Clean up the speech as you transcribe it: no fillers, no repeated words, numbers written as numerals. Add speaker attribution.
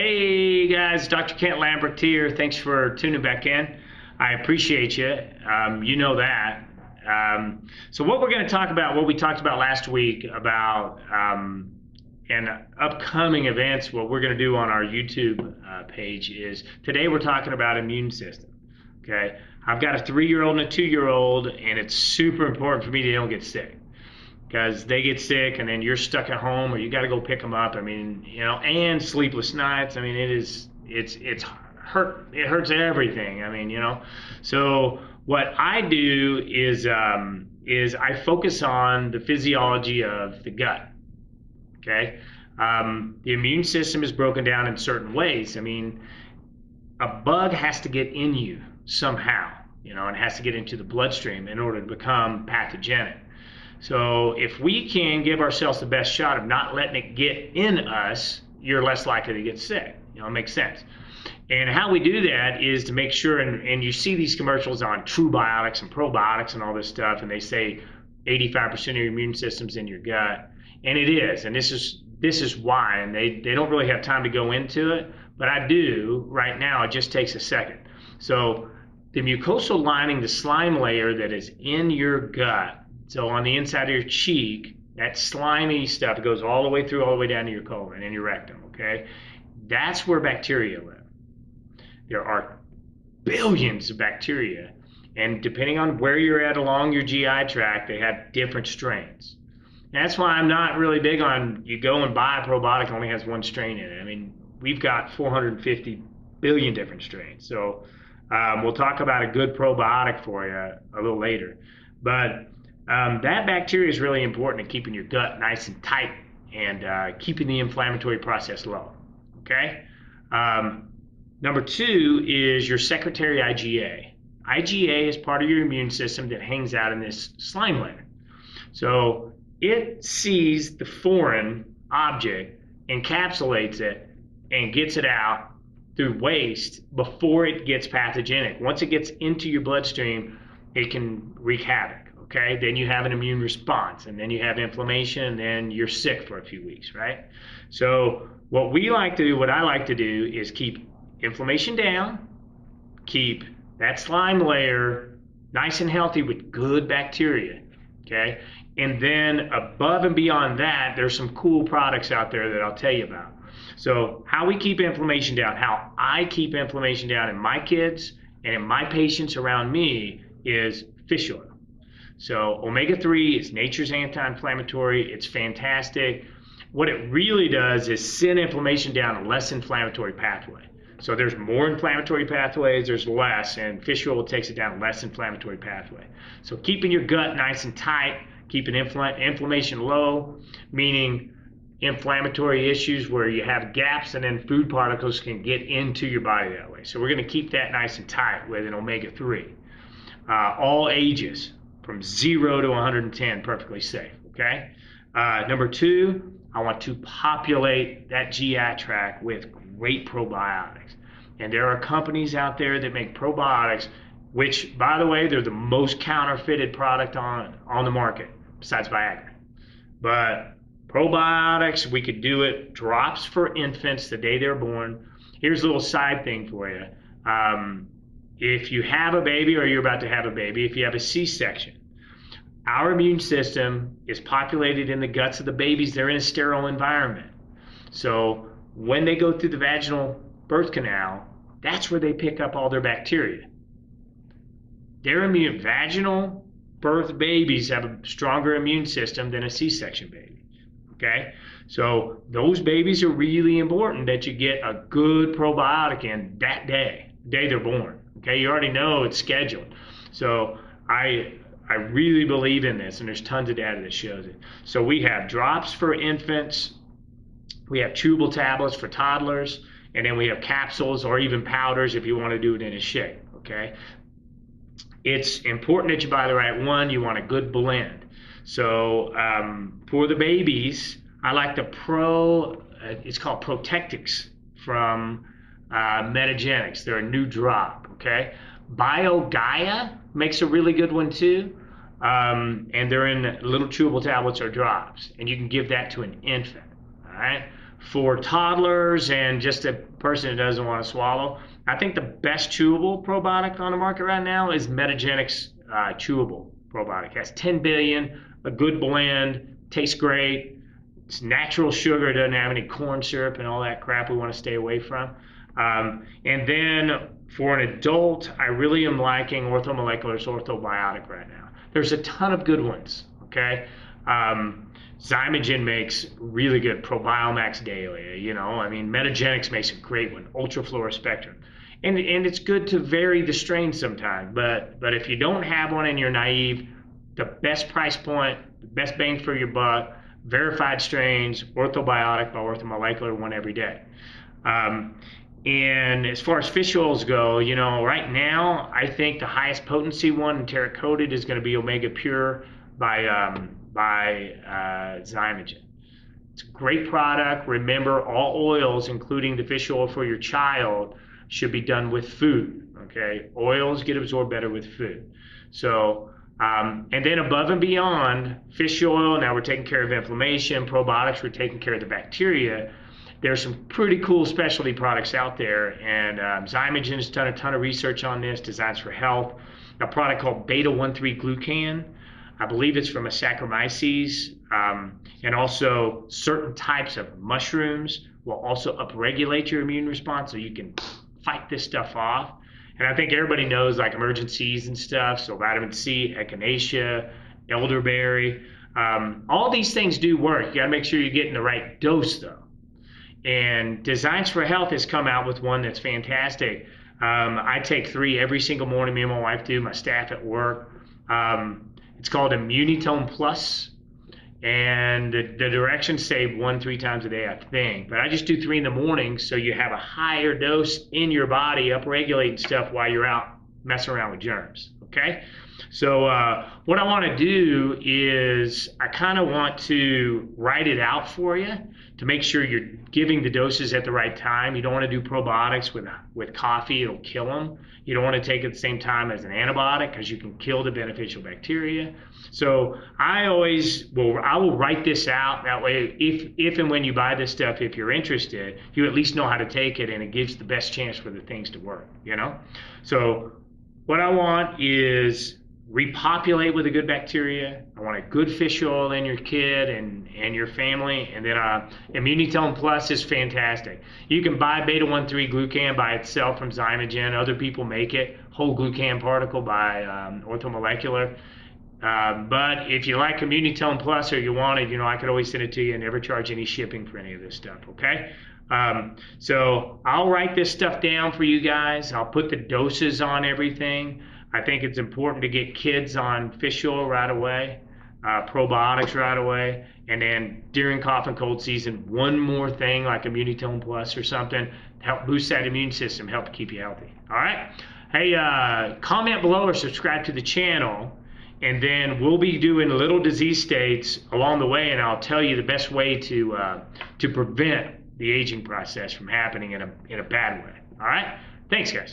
Speaker 1: Hey guys, Dr. Kent Lambert here. Thanks for tuning back in. I appreciate you. You know that. So what we're going to talk about, what we talked about last week about and upcoming events, what we're going to do on our YouTube page is today we're talking about immune system. Okay, I've got a 3-year-old and a 2-year-old, and it's super important for me they don't get sick. Because they get sick and then you're stuck at home or you got to go pick them up. I mean, and sleepless nights. I mean, it's hurt. It hurts everything. I mean, So what I do is I focus on the physiology of the gut. Okay, the immune system is broken down in certain ways. I mean, a bug has to get in you somehow, and it has to get into the bloodstream in order to become pathogenic. So if we can give ourselves the best shot of not letting it get in us, you're less likely to get sick. It makes sense. And how we do that is to make sure, and you see these commercials on true biotics and probiotics and all this stuff, and they say 85% of your immune system's in your gut. And it is, and this is why, and they don't really have time to go into it, but I do right now. It just takes a second. So the mucosal lining, the slime layer that is in your gut, so on the inside of your cheek, that slimy stuff goes all the way through, all the way down to your colon and your rectum, okay? That's where bacteria live. There are billions of bacteria, and depending on where you're at along your GI tract, they have different strains. And that's why I'm not really big on you go and buy a probiotic that only has one strain in it. I mean, we've got 450 billion different strains. So we'll talk about a good probiotic for you a little later. But that bacteria is really important in keeping your gut nice and tight and keeping the inflammatory process low, okay? Number 2 is your secretory IgA. IgA is part of your immune system that hangs out in this slime layer. So it sees the foreign object, encapsulates it, and gets it out through waste before it gets pathogenic. Once it gets into your bloodstream, it can wreak havoc. Okay, then you have an immune response, and then you have inflammation, and then you're sick for a few weeks, right? So what I like to do is keep inflammation down, keep that slime layer nice and healthy with good bacteria, okay? And then above and beyond that, there's some cool products out there that I'll tell you about. So how we keep inflammation down, how I keep inflammation down in my kids and in my patients around me is fish oil. So omega-3 is nature's anti-inflammatory. It's fantastic. What it really does is send inflammation down a less inflammatory pathway. So there's more inflammatory pathways, there's less, and fish oil takes it down a less inflammatory pathway. So keeping your gut nice and tight, keeping inflammation low, meaning inflammatory issues where you have gaps and then food particles can get into your body that way. So we're going to keep that nice and tight with an omega-3. All ages, from 0 to 110, perfectly safe, okay? Number 2, I want to populate that GI tract with great probiotics. And there are companies out there that make probiotics, which, by the way, they're the most counterfeited product on the market, besides Viagra. But probiotics, we could do it, drops for infants the day they're born. Here's a little side thing for you. If you have a baby or you're about to have a baby, if you have a C-section, our immune system is populated in the guts of the babies. They're in a sterile environment. So when they go through the vaginal birth canal, that's where they pick up all their bacteria. Their vaginal birth babies have a stronger immune system than a C-section baby. Okay? So those babies are really important that you get a good probiotic in that day, the day they're born. Okay? You already know it's scheduled. So I really believe in this, and there's tons of data that shows it. So we have drops for infants, we have chewable tablets for toddlers, and then we have capsules or even powders if you want to do it in a shake, okay? It's important that you buy the right one. You want a good blend. So for the babies, I like the it's called Protectix from Metagenics. They're a new drop, okay? BioGaia makes a really good one too. And they're in little chewable tablets or drops, and you can give that to an infant. All right. for toddlers and just a person who doesn't want to swallow, I think the best chewable probiotic on the market right now is Metagenic's chewable probiotic. It has 10 billion, a good blend, tastes great. It's natural sugar, doesn't have any corn syrup and all that crap we want to stay away from. And then for an adult, I really am liking Orthomolecular's Orthobiotic right now. There's a ton of good ones, okay? Zymogen makes really good Probiomax Daily, you know. I mean, Metagenics makes a great one, Ultrafluorospectrum. And it's good to vary the strain sometimes, but if you don't have one and you're naive, the best price point, the best bang for your buck, verified strains, Orthobiotic by Orthomolecular, one every day. And as far as fish oils go, you know, right now, I think the highest potency one, enteric-coated, is going to be Omega Pure by Zymogen. It's a great product. Remember, all oils, including the fish oil for your child, should be done with food, okay? Oils get absorbed better with food. So, and then above and beyond fish oil, now we're taking care of inflammation, probiotics, we're taking care of the bacteria. There's some pretty cool specialty products out there, and Zymogen has done a ton of research on this, Designs for Health, a product called beta-1,3-glucan. I believe it's from a Saccharomyces, and also certain types of mushrooms will also upregulate your immune response so you can fight this stuff off. And I think everybody knows like emergencies and stuff, so vitamin C, echinacea, elderberry, all these things do work. You gotta make sure you're getting the right dose though. And Designs for Health has come out with one that's fantastic. I take 3 every single morning, me and my wife do, my staff at work. It's called Immunitone Plus, and the directions say 1-3 times a day, I think. But I just do 3 in the morning, so you have a higher dose in your body, upregulating stuff while you're out messing around with germs, okay? So what I want to do is I kind of want to write it out for you to make sure you're giving the doses at the right time. You don't want to do probiotics with coffee, it'll kill them. You don't want to take it at the same time as an antibiotic because you can kill the beneficial bacteria. So I will write this out. That way, if and when you buy this stuff, if you're interested, you at least know how to take it and it gives the best chance for the things to work, you know? So what I want is repopulate with a good bacteria. I want a good fish oil in your kid and your family. And then Immunitone Plus is fantastic. You can buy beta-1,3-glucan by itself from Zymogen. Other people make it. Whole glucan particle by Orthomolecular. But if you like Immunitone Plus or you want it, you know, I could always send it to you and never charge any shipping for any of this stuff, okay? So I'll write this stuff down for you guys. I'll put the doses on everything. I think it's important to get kids on fish oil right away, probiotics right away, and then during cough and cold season, one more thing like Immunitone Plus or something to help boost that immune system, help keep you healthy. All right? Hey, comment below or subscribe to the channel, and then we'll be doing little disease states along the way, and I'll tell you the best way to prevent the aging process from happening in a bad way. All right? Thanks, guys.